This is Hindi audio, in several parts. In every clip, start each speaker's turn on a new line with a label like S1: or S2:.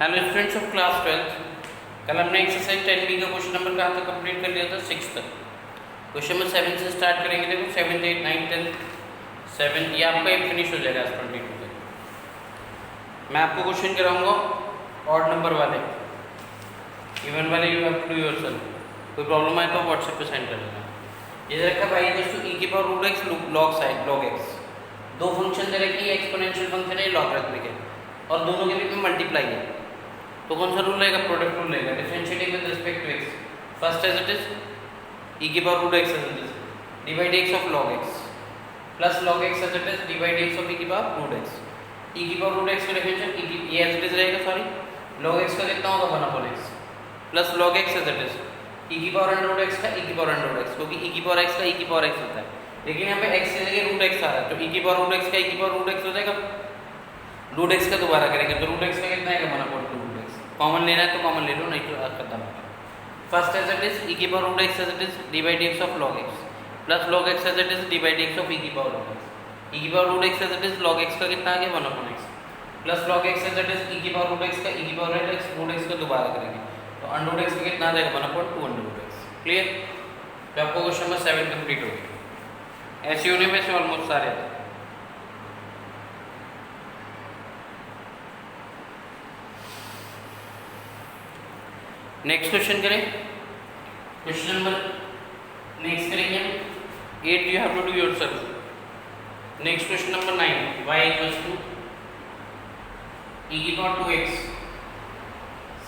S1: Hello students of class 12। कल हमने एक्सरसाइज 10B का क्वेश्चन नंबर कहाँ तक कंप्लीट कर लिया था? 6 तक। क्वेश्चन नंबर 7 से स्टार्ट करेंगे। देखो 7, 8, 9, 10, 7 ये आपका एक फिनिश हो जाएगा 22 तक। मैं आपको क्वेश्चन कराऊंगा ऑड नंबर वाले, इवन वाले you have to do yourself. कोई प्रॉब्लम आए तो व्हाट्सएप पे सेंड कर देना। ये रखा भाई दोस्तों e की power root x log side log x, दो फंक्शन दे रखे, एक्सपोनेंशियल फंक्शन है, लॉगरिथमिक है और दोनों के बीच में मल्टीप्लाई है। तो कौन सा रूल रहेगा? प्रोडक्ट रूल रहेगा। Differentiating with respect to x, first as it is e की power root x as it is divide x of log x plus log x as it is divide x of e की पावर रूट x। e की पावर रूट x का डिफरेंशियल ये एज इट इज रहेगा, सॉरी log x का कितना होगा 1/x plus log x as it is e की पावर अंडर रूट x का e की पावर अंडर रूट x, क्योंकि e की पावर x का e की पावर x होता है, लेकिन यहाँ पे x की जगह रूट x आ रहा है तो e की पावर रूट x का e की पावर रूट x हो जाएगा। रूट x का दोबारा करेंगे तो रूट x का कितना आएगा 1/2 रूट x। कॉमन लेना है तो कॉमन ले लो, नहीं तो खत्म। First as it is e की power root x as it is divide x of log x plus log x as it is divide x of e की पावर रूट x। e की power root x as it is log x का कितना आ गया 1/x plus log x as it is e की पावर रूट x का e की पावर रूट x का दोबारा करेंगे तो अंडर रूट x का कितना आ जाएगा 1/2 अंडर रूट x। क्लियर? तो आपको क्वेश्चन नंबर 7 कंप्लीट हो गया। ऐसे होने में से ऑलमोस्ट सारे आते हैं। नेक्स्ट क्वेश्चन करें। क्वेश्चन नंबर नेक्स्ट करेंगे हम 8, you have to do yourself. Next question number 9, y equals to e की पावर 2x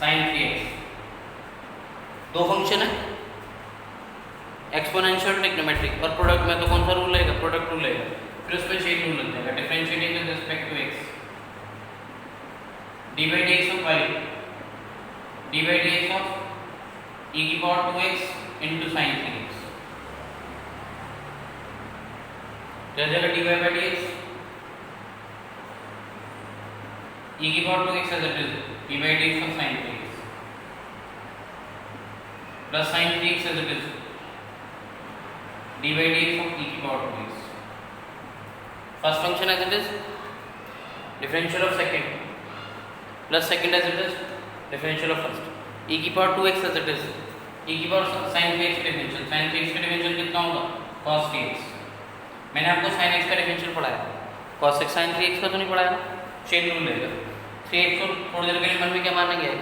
S1: sin 3x। दो फंक्शन है, एक्सपोनेंशियल और ट्रिग्नोमेट्रिक, और प्रोडक्ट में तो कौन सा रूल रहेगा? प्रोडक्ट रूल रहेगा। फिर उसमें चेन रूल लग जाएगा, differentiating with respect to x divide x of y divide x of e की power 2x into sin 3x। क्या जाएगा? dy बाय dx e की power 2x as it is divide x of sin 3x plus sin 3x as it is divide x of e की power 2x। First function as it is differential of second plus second as it is differential of first. e की power 2x as it is e की पावर sin 3x का डिफरेंशियल, sin 3x का डिफरेंशियल कितना होगा? cos 3x। मैंने आपको sin x का डिफरेंशियल पढ़ाया, cos x sin 3x का तो नहीं पढ़ाया। चेन रूल रहेगा, 3x को थोड़ी देर के लिए मन में क्या मानेंगे x,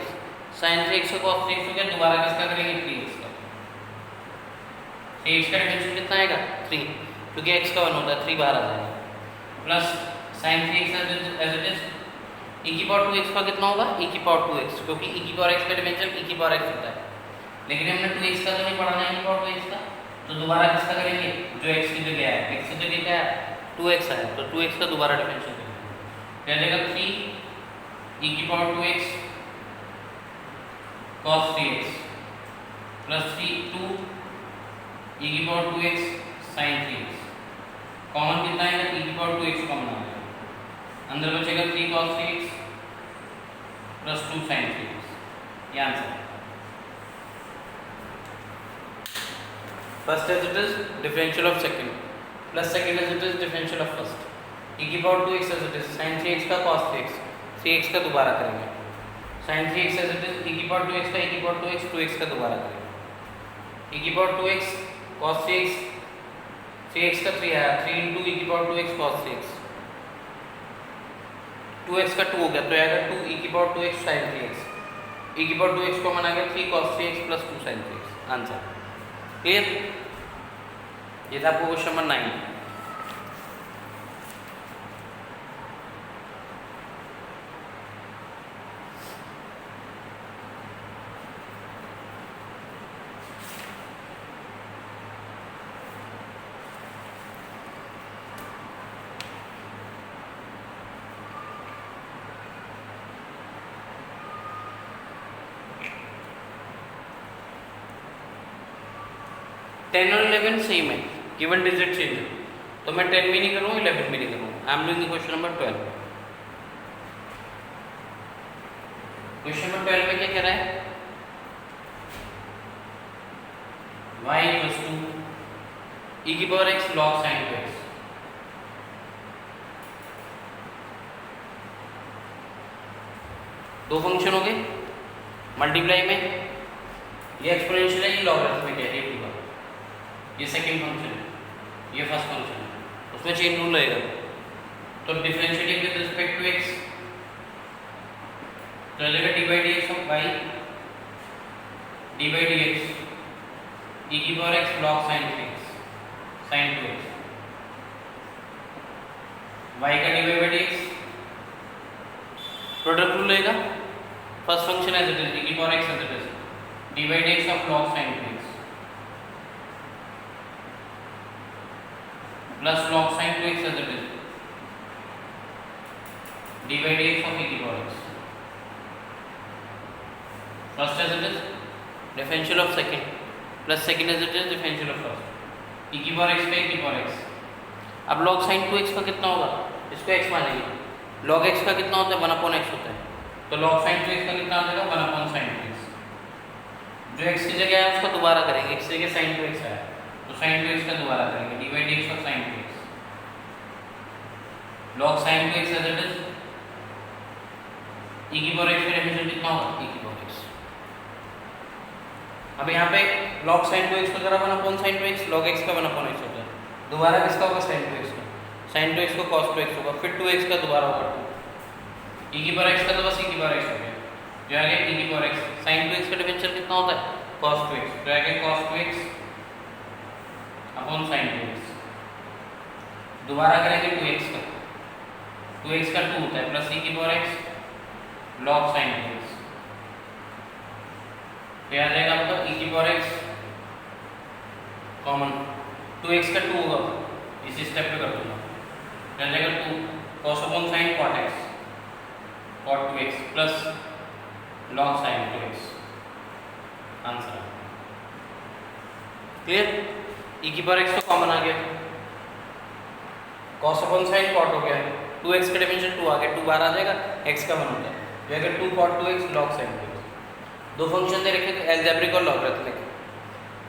S1: sin 3x को cos 3x हो गया, दोबारा किसका करेंगे 3x का। 3x का डिफरेंशियल कितना आएगा 3, क्योंकि x का 1 होता है 3 बाहर आ जाएगा plus sin 3x as it is e की पावर 2x का कितना होगा? e की पावर 2x, क्योंकि e की पावर x का डिफरेंशियल e की पावर x होता है, लेकिन हमने 2x का तो नहीं पढ़ाना है e की पावर 2x का, तो दोबारा किसका करेंगे? जो x की जगह है, x की जगह क्या है 2x है, तो 2x का दोबारा डिफरेंशियल करेंगे। क्या जाएगा 3 e की power 2x cos 3x plus 2 e की power 2x sin 3x। Common कितना आएगा? e की पावर 2x कॉमन आ जाएगा, अंदर बचेगा 3 cos 3x plus 2 sin 3x। ये आंसर है। First as it is differential of second plus second as it is differential of first. e की power 2x as it is sin 3x का cos 3x, 3x का दोबारा करेंगे sin 3x as it is e की पावर 2x का e की पावर 2x 2x का दोबारा करेंगे। e की power 2x cos 3x, 3x का 3 आया, 3 into e की power 2x cos 3x, 2x का 2 हो गया तो आएगा 2 e की power 2x sin 3x, e की पावर 2x कॉमन आ गया 3 cos 3x plus 2 sin 3x। Answer clear? ये था आपको क्वेश्चन नंबर 9। टेन और 11 सेम है, केवल डिजिट चेंज है, तो मैं 10 भी नहीं करूँगा 11 भी नहीं करूँगा। I am doing question number 12। Question number 12 में क्या कह रहा है? y इक्वल्स टू e की power x log sin 2x दो फंक्शन हो गए, मल्टीप्लाई में ये एक्सपोनेंशियल है, ये लॉगरिथमिक है, ये सेकंड फंक्शन है, ये फर्स्ट फंक्शन है, उसमें चेन रूल रहेगा। तो differentiating with respect to x तो रहेगा d by d x of y d by d x e की power x log sine x sine 2x y का d by d x product rule रहेगा, first function as it is e की power x as it is d by d x of log sine 2x plus log sine 2x as it is d by d x of e की power x first as it is differential of second plus second as it is differential of first e की पावर एक्स का ई की पावर एक्स। अब log sin 2x का कितना होगा, इसको x मानेंगे, log x का कितना होता है 1/x होता है, तो log sin 2x का कितना आ जाएगा 1/sin 2x। जो x की जगह है उसको दोबारा करेंगे, x की जगह sin 2x है तो sin 2x का दोबारा करेंगे d by d x of sin 2x log sin 2x as it is e की पावर x का डिफरेंशियल कितना होगा e की पावर x। अब यहाँ पे log sin 2x को जरा 1/sin 2x log x का 1/x होता है, दोबारा किसका होगा sin 2x का, sin 2x को cos 2x होगा, फिर 2x का दोबारा होगा 2 e की पावर x का तो बस e की पावर x हो गया, जो आ गया e की पावर x। sin 2x का डिफरेंशियल कितना होता है cos 2x, जो आ गया cos 2x upon sin 2x, दोबारा करेंगे 2x का 2x का 2 होता है प्लस e की power x log sin 2x, तो आ जाएगा आपका e की पावर x कॉमन 2x का 2 होगा, इसी स्टेप पे कर दूंगा, रह जाएगा 2 cos upon sin cot x cot 2x plus log sin 2x, answer clear. e की पावर x तो कॉमन आ गया, cos अपॉन sin cot हो गया, 2x का डिमेंशन 2 आ गया, 2 बाहर आ जाएगा, x का 1 होता है, ये अगर 2 cot 2x log sin 2x। दो फंक्शन दे रखे थे एल्जेब्रिक और लॉगरिथमिक,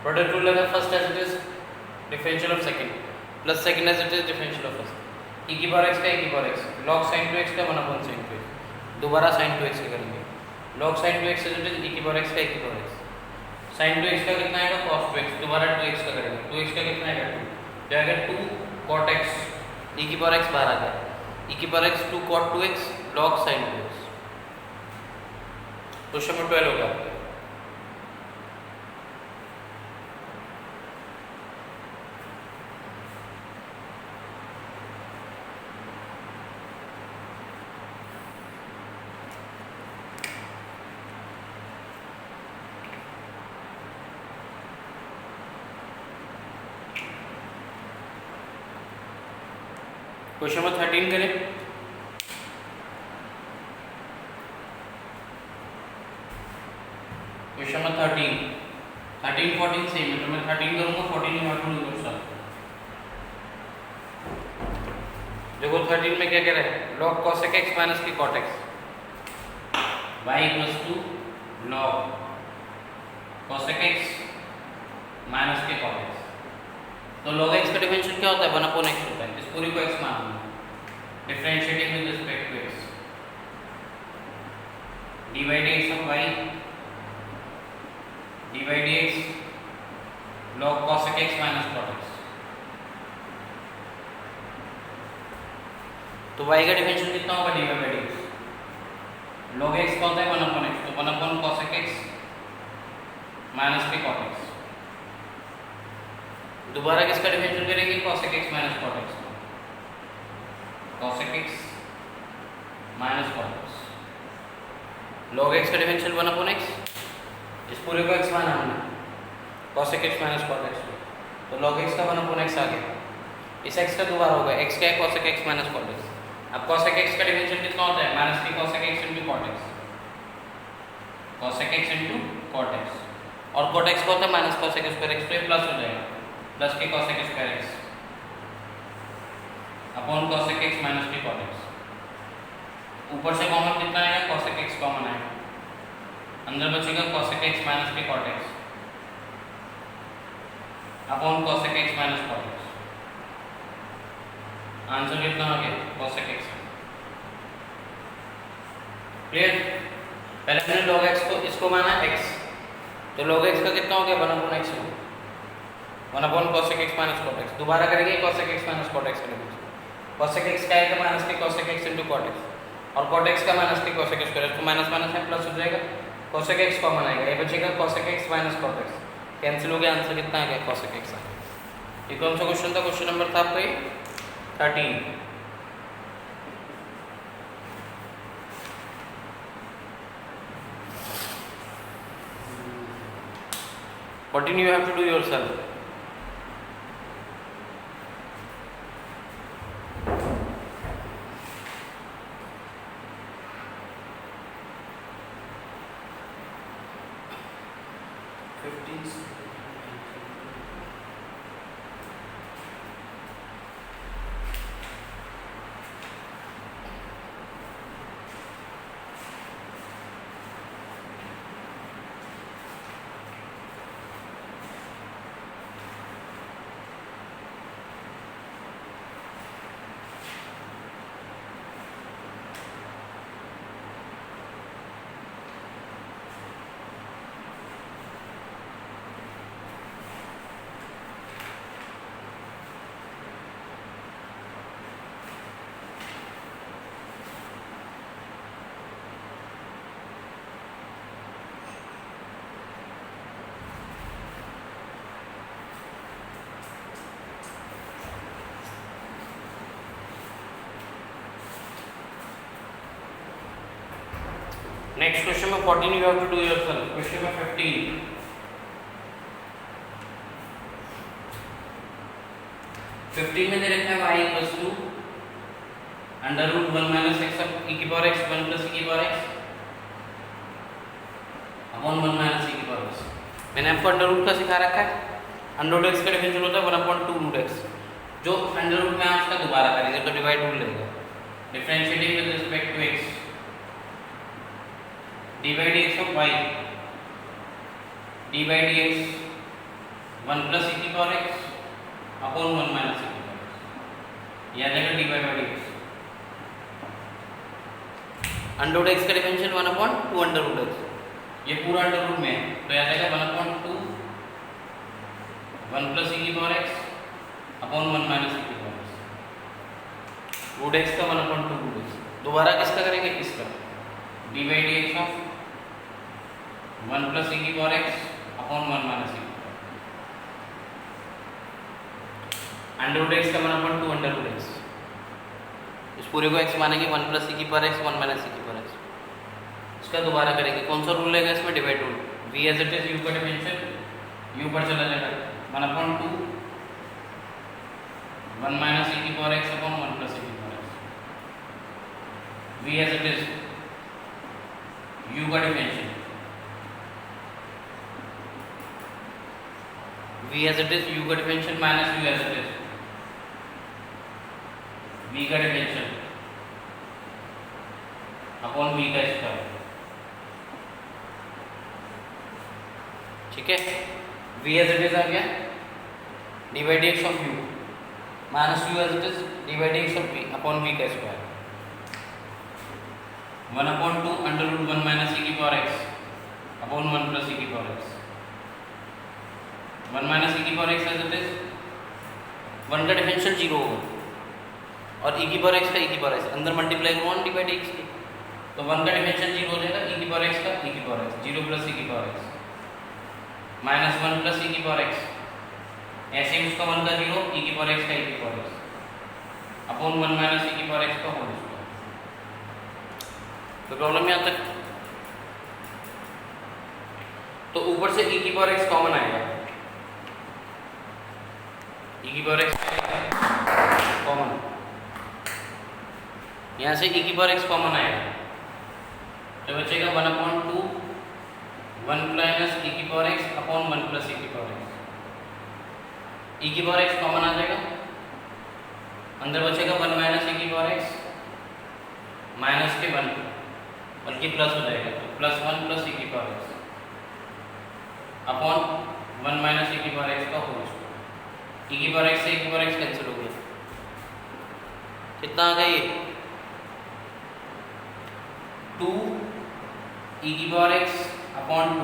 S1: प्रोडक्ट रूल लगा first as it is differential of second plus second as it is differential of first e की पावर x का e की power x log sin 2x का 1/sin 2x, दोबारा sin 2x का करेंगे log sin 2x as it is e की पावर x का e की पावर x sin 2x का कितना आएगा cos 2x, दोबारा 2x का करेंगे 2x का कितना आएगा 2, जो आएगा 2 cot x e की पावर x बाहर आ गया e की power x 2 cot 2x log sin 2x। Question number 12 होगा आपका। क्वेश्चन नंबर 13 करें। क्वेश्चन नंबर 13 14 सेम है, तो मैं 13 करूंगा 14 ही नॉट करूंगा सर। देखो 13 में क्या कह रहा है, log cosec x माइनस की cot x y equals to log cosec x minus के cot x। तो log x का डिफरेंशियल क्या होता है 1/x होता है, इस पूरी को x मान लो, differentiating with respect to x d by d x of y d by d x log cosec x minus cot x। तो y का डिफरेंशियल कितना होगा d by d x, log x का होता है 1/x, तो 1/cosec x माइनस के cot x, दोबारा किसका डिफरेंशियल करेंगे cosec x minus cot x, cosec x minus cot x, log x का डिफरेंशियल 1/x, इस पूरे को x माना हमने cosec x minus cot x, तो log x का 1/x आ गया, इस x का दोबारा होगा, x क्या है cosec x minus cot x। अब cosec x का डिफरेंशियल कितना होता है माइनस की cosec x into cot x, cosec x into cot x, और cot x का होता है माइनस cosec स्क्वायर x, तो ये प्लस हो जाएगा प्लस के cosec square x upon cosec x minus के cot x। ऊपर से कॉमन कितना आएगा cosec x कॉमन आएगा, अंदर बचेगा cosec x माइनस के cot x upon cosec x minus cot x। Answer कितना आ गया cosec x। क्लियर। पहले हमने log x को इसको माना x, तो log x का कितना हो गया 1/x, 1 cosec x minus cot x। दोबारा करेंगे cosec x minus cot x करेंगे। cosec x का आएगा माइनस के cosec x into cot x, और cot x का माइनस के cosec x करें तो माइनस माइनस है प्लस हो जाएगा, cosec x कॉमन आएगा, ये बचेगा cosec x minus cot x, cancel हो गया, आंसर कितना आ गया cosec x। ये कौन सा क्वेश्चन था? क्वेश्चन नंबर था आपका ये 13। Continue, you have to do yourself. Next question number 14 you have to do yourself. Question number 15. 15 में दे रखा है y equals to under root 1 minus x e की पावर एक्स 1 प्लस ई की power x upon 1 minus e की पावर एक्स। मैंने आपको अंडर रूट का सिखा रखा है, अंडर रूट एक्स का डिफरेंशियल होता है 1/2 रूट एक्स, जो अंडर रूट में आप उसका दोबारा करेंगे तो डिवाइड रूल लेगा, differentiating with respect to x d by d x of y d by d x 1 plus e की power x upon 1 minus e की पावर एक्स, याद है d by d x under root x का डिफरेंशियल 1/2 अंडर रूट एक्स, ये पूरा अंडर रूट में है तो याद आएगा 1/2 1 प्लस ई की power x upon 1 minus e की पावर एक्स, रूट एक्स का 1/2 रूट एक्स। दोबारा किसका करेंगे? इसका d by d x of 1 plus e की power x upon 1 minus e की पावर अंडर रूट एक्स का 1/2 अंडर रूट एक्स, इस पूरे को x मानेंगे 1 प्लस ई की पावर एक्स 1 माइनस ई की पावर एक्स, इसका दोबारा करेंगे। कौन सा रूल लेगा इसमें? Divide rule. v as it is u का डिफरेंशियल u पर चला जाएगा 1/2 1 माइनस ई की power x upon 1 plus e की power x, v as it is u का differential v as it is u का differential minus u as it is v का डिफरेंशियल अपॉन v का स्क्वायर, ठीक है। v एज इट इज आ गया d by d x of u minus u as it is d by d x of v upon v का square 1/2 under root 1 minus e की power x upon 1 plus e की पावर एक्स, 1 माइनस ई की power x as it is 1 का डिफरेंशियल 0 होगा और ई की पावर एक्स का ई की पावर एक्स अंदर मल्टीप्लाई करो 1 डिवाइड एक्स की, तो 1 का डिफरेंशियल 0 हो जाएगा, ई की पावर एक्स का ई की पावर एक्स 0 प्लस ई की power x minus 1 plus e की पावर एक्स, ऐसे ही उसका 1 का 0 ई की पावर एक्स का ई की power x upon 1 minus e की पावर एक्स का होल स्क्वायर। तो प्रॉब्लम यहाँ तक, तो ऊपर से ई की पावर एक्स कॉमन आएगा, ई की पावर एक्स कॉमन, यहाँ से ई की पावर एक्स कॉमन आएगा तो बचेगा 1/2 1 माइनस ई की power x upon 1 plus e की पावर एक्स, ई की पावर एक्स कॉमन आ जाएगा, अंदर बचेगा 1 माइनस ई की पावर एक्स माइनस के 1 बल्कि प्लस हो जाएगा तो प्लस 1 प्लस ई की power x upon 1 minus e की पावर एक्स का होल स्क्वायर, ई की पावर एक्स से ई की पावर एक्स कैंसिल हो गया, कितना आ गया ये 2 ई की power x upon 2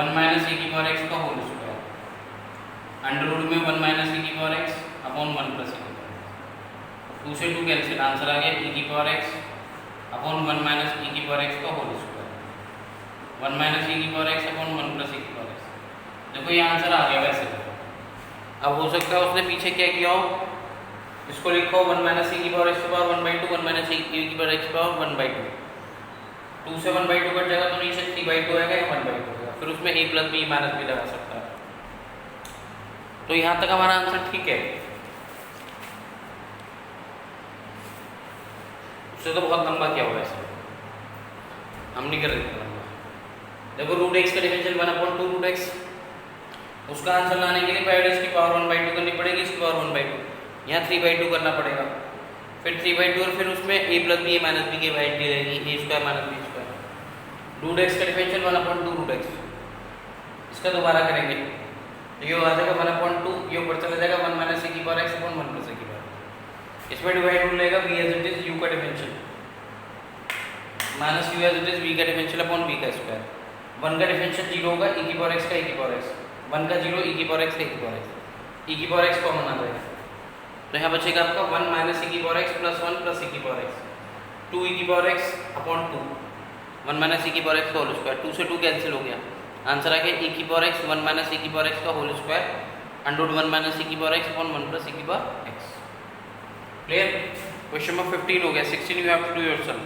S1: 1 minus e की पावर एक्स का होल स्क्वायर अंडर रूट में 1 माइनस ई की power x upon 1 plus e की पावर एक्स 2 से 2 कैंसिल आंसर आ गया ई की power x upon 1 minus e की पावर एक्स का होल स्क्वायर 1 माइनस ई की power x upon 1 plus e की पावर एक्स। देखो ये आंसर आ गया वैसे। अब हो सकता है उसने पीछे क्या किया हो, इसको लिखो 1 माइनस ई की power x power 1/2 1 minus e की पावर एक्स पावर 1/2 2 से 1/2 कट जाएगा तो नीचे 3/2 आएगा या 1/2 आएगा, फिर उसमें a plus B minus B लगा सकता है। तो यहाँ तक हमारा आंसर ठीक है। उससे तो बहुत लंबा क्या हुआ ऐसे, हम नहीं कर रहे लंबा। देखो रूट एक्स का डिफरेंशियल 1/2 रूट एक्स, उसका आंसर लाने के लिए पहले इसकी पावर 1/2 करनी पड़ेगी, इसकी पावर 1/2, यहाँ 3/2 करना पड़ेगा, फिर 3/2 और फिर उसमें a plus B minus B की वैल्यू रहेगी a square minus B square. Root x का डिफरेंशियल 1/2 रूट एक्स, इसका दोबारा करेंगे तो ये आ जाएगा 1/2, ये ऊपर चला जाएगा 1 माइनस e की power x upon 1 plus e की पावर। इसमें डिवाइड रूल लेगा v as it is u का differential minus u as it is v का डिफरेंशियल अपॉन v का स्क्वायर। 1 का डिफरेंशियल 0 होगा e की पावर x का e की पावर x, 1 का 0 e की पावर x का e की पावर x, e की पावर x कॉमन आ जाएगा तो यहाँ बचेगा आपका 1 माइनस e की power x plus 1 plus e की पावर x 2 e की power x upon 2 1 minus e की पावर x का होल स्क्वायर। 2 से 2 कैंसिल हो गया, आंसर आ गया e की पावर x 1 माइनस e की पावर x का whole square under root 1 minus e की power x upon 1 plus e की power x। Clear? Question number 15 हो गया। 16 you have to do yourself.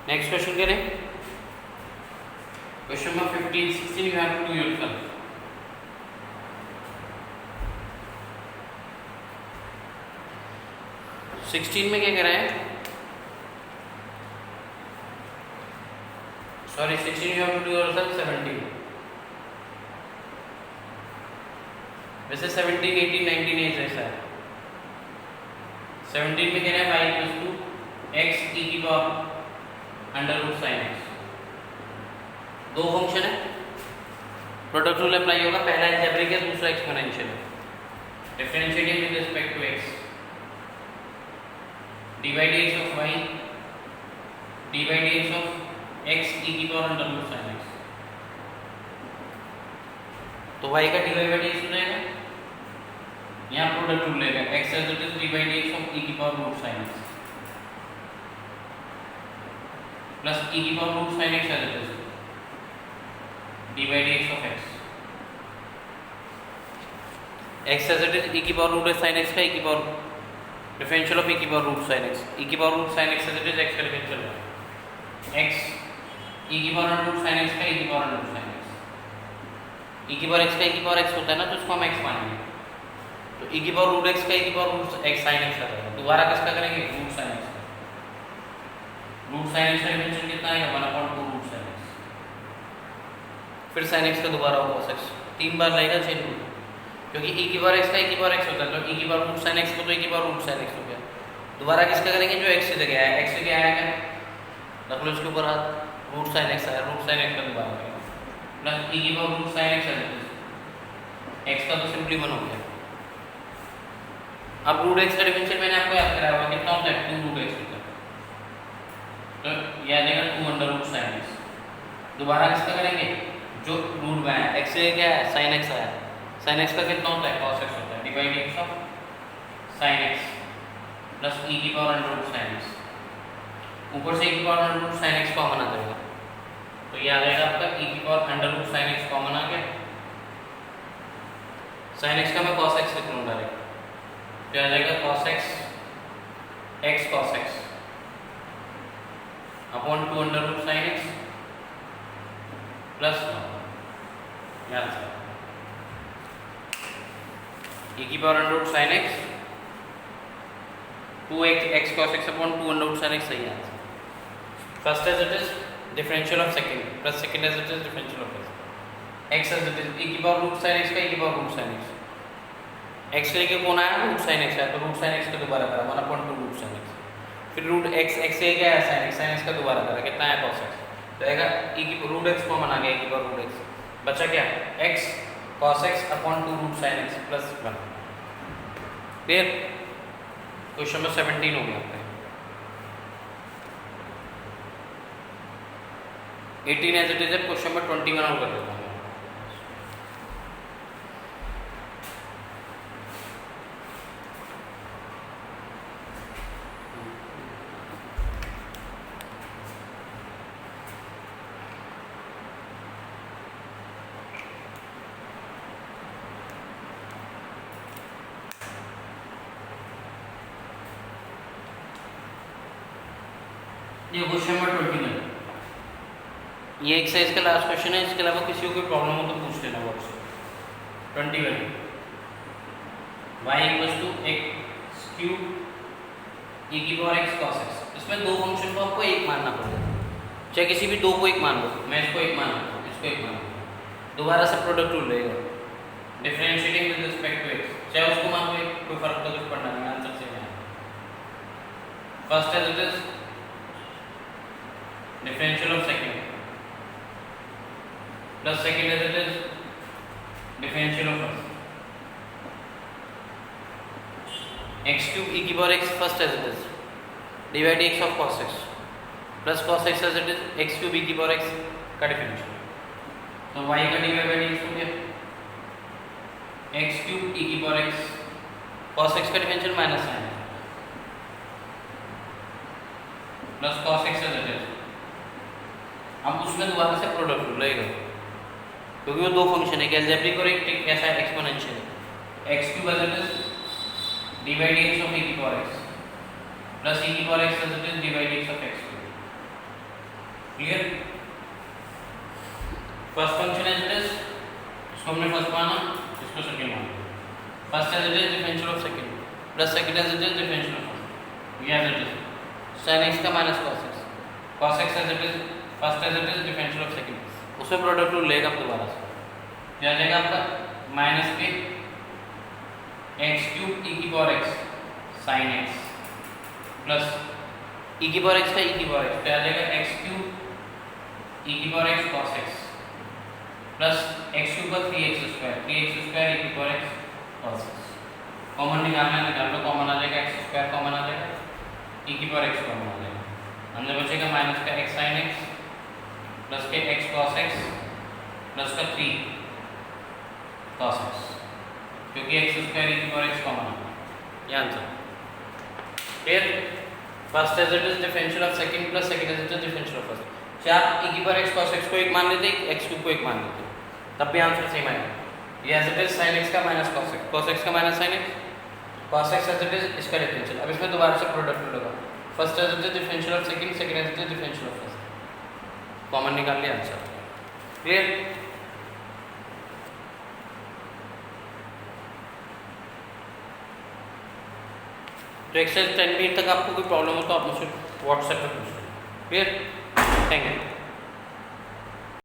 S1: Next question करें। Question number 15 16 you have to do yourself. Sixteen में क्या कह रहा है, sorry 16 you have to do yourself 17। वैसे 17 18 19 एज ऐसा है। 17 में कह रहा है y equals to x e की power under root sine X. दो फंक्शन है, प्रोडक्ट रूल अप्लाई होगा, पहला अलजेब्रिक है, दूसरा एक्सपोनेंशियल है। Differentiating with respect to X, dy dx of y dy dx of x e की power under root sine X. तो y का dy by dx हो जाएगा, यहाँ प्रोडक्ट रूल लेगा x as it is dy dx of e की power root sine x plus e की power root sine X as it is dy dx of x। x as it is e की पावर रूट साइन x का e की पावर डिफरेंशियल ऑफ e की power root sine x, e की power root sine x as it is x का डिफरेंशियल है x e की पावर रूट साइन x का e की power root sine x, e की पावर x का e की पावर x होता है ना, तो इसको हम x मानेंगे, तो e की पावर रूट x का e की power root x sine x आ जाएगा। दोबारा किसका करेंगे, root sine x। Root sine x का डिफरेंशियल कितना आएगा 1/2 रूट साइन x, फिर साइन x का दोबारा cos x, 3 बार रहेगा चेन रूल, क्योंकि e की पावर x का e की पावर x होता है, तो e की पावर रूट साइन x को तो e की पावर रूट साइन x हो गया। दोबारा किसका करेंगे, जो x की जगह है, x की क्या आएगा, रख लो इसके ऊपर हाथ, रूट साइन x आया, रूट साइन x का दोबारा करेंगे प्लस e की पावर रूट साइन x है, x का तो सिंपली 1 हो गया। अब रूट x का डिफरेंशियल मैंने आपको याद कराया हुआ, कितना होता है 2 रूट x होता है, तो ये आ जाएगा 2 अंडर रूट साइन दोबारा किसका करेंगे, जो रूट में आया एक्स क्या है साइन एक्स आया, साइन एक्स का कितना होता है कॉस एक्स होता है, divide x of sine x plus e की power under root sine x, ऊपर से ई की power under root sine x common आ जाएगा, तो ये आ जाएगा आपका ई की power under root sine x common आ गया, साइन एक्स का मैं कॉस एक्स लिख लूँगा डायरेक्ट, तो आ जाएगा cos x cos x upon 2 under root sine x plus e की power under root sine x 2x x cos x upon 2 under root sine x सही answer. First as it is differential of second plus second as it is differential of x as it is e की पावर रूट साइन x का e की पावर रूट साइन x लेके कौन आया रूट साइन x है, तो रूट साइन x का दोबारा करा 1/2 रूट साइन x, फिर रूट x से क्या है साइन x का दोबारा करा कितना है cos x, तो आएगा e की रूट x कॉमन आ गया e की पावर रूट x, बचा क्या x cos x upon 2 root sine x plus 1। Clear, question number 17 हो गया आपका। 18 एज इट इज है, क्वेश्चन नंबर 21 और कर देता हूँ। ये क्वेश्चन नंबर 21, ये एक्सरसाइज का लास्ट क्वेश्चन है, इसके अलावा किसी को कोई प्रॉब्लम हो तो पूछ लेना WhatsApp. 21 y equals to X cube e की पावर x cos x, इसमें दो फंक्शन को आपको एक मानना पड़ेगा, चाहे किसी भी दो को एक मान लो, मैं इसको एक मान लेता हूँ, इसको एक मान लेता हूँ, दोबारा से प्रोडक्ट रूल रहेगा differentiating with respect to x, चाहे उसको मान लो कोई फर्क तो कुछ पड़ना नहीं, आंसर सेम है। First as it is differential of second plus second as it is differential of first, x cube e की power x first as it is divide x of cos x plus cos x as it is x cube e की पावर x का डिफरेंशियल, तो y का डिवाइड बाय x हो गया x cube e की पावर x cos x का differential minus sine plus cos x as it is, अब उसमें दोबारा से प्रोडक्ट रूल रहेगा क्योंकि वो दो फंक्शन है, अलजेब्रिक और एक कैसा है exponential, x cube as it is divide x of e की पावर x प्लस e की power x as it is divide x of x cube. Clear, first function as it is, इसको हमने फर्स्ट माना, इसको सेकंड माना, first as it is differential of second plus second as it is differential of first, ये as it is sin x का minus cos x as it is first as it is differential of second, उसमें प्रोडक्ट रूल लेगा आप दोबारा से, क्या आ जाएगा आपका माइनस पे एक्स क्यूब ई की power x sine x plus e की पावर एक्स का ई की पावर एक्स, क्या आ जाएगा एक्स क्यूब ई की power x cos X plus x cube का 3x स्क्वायर ई की power x cos x, common निकालना है, निकाल लो, कॉमन आ जाएगा एक्स स्क्वायर कॉमन आ जाएगा, ई की पावर एक्स कॉमन आ जाएगा, अंदर बचेगा माइनस का एक्स साइन एक्स प्लस के एक्स कॉस एक्स प्लस का 3 cos x, क्योंकि एक्स स्क्वायर ई की पावर एक्स कॉमन है, ये आंसर। फिर first as it is differential of second plus second as it is differential of first, चाहे आप ई की पावर एक्स cos x को एक मान लेते, एक्स क्यूब को एक मान लेते, तब भी आंसर सेम आएगा। ये as it is sin x का माइनस cos x का minus sin x, cos x as it is इसका डिफरेंशियल, अब इसमें दोबारा से प्रोडक्ट लगा, first as it is differential of second, second as it is differential of first, common निकाल लिया आंसर। क्लियर, तो एक्सरसाइज 10 मिनट तक आपको कोई प्रॉब्लम हो तो आप मुझसे व्हाट्सएप पे पूछ लो। Clear, thank you.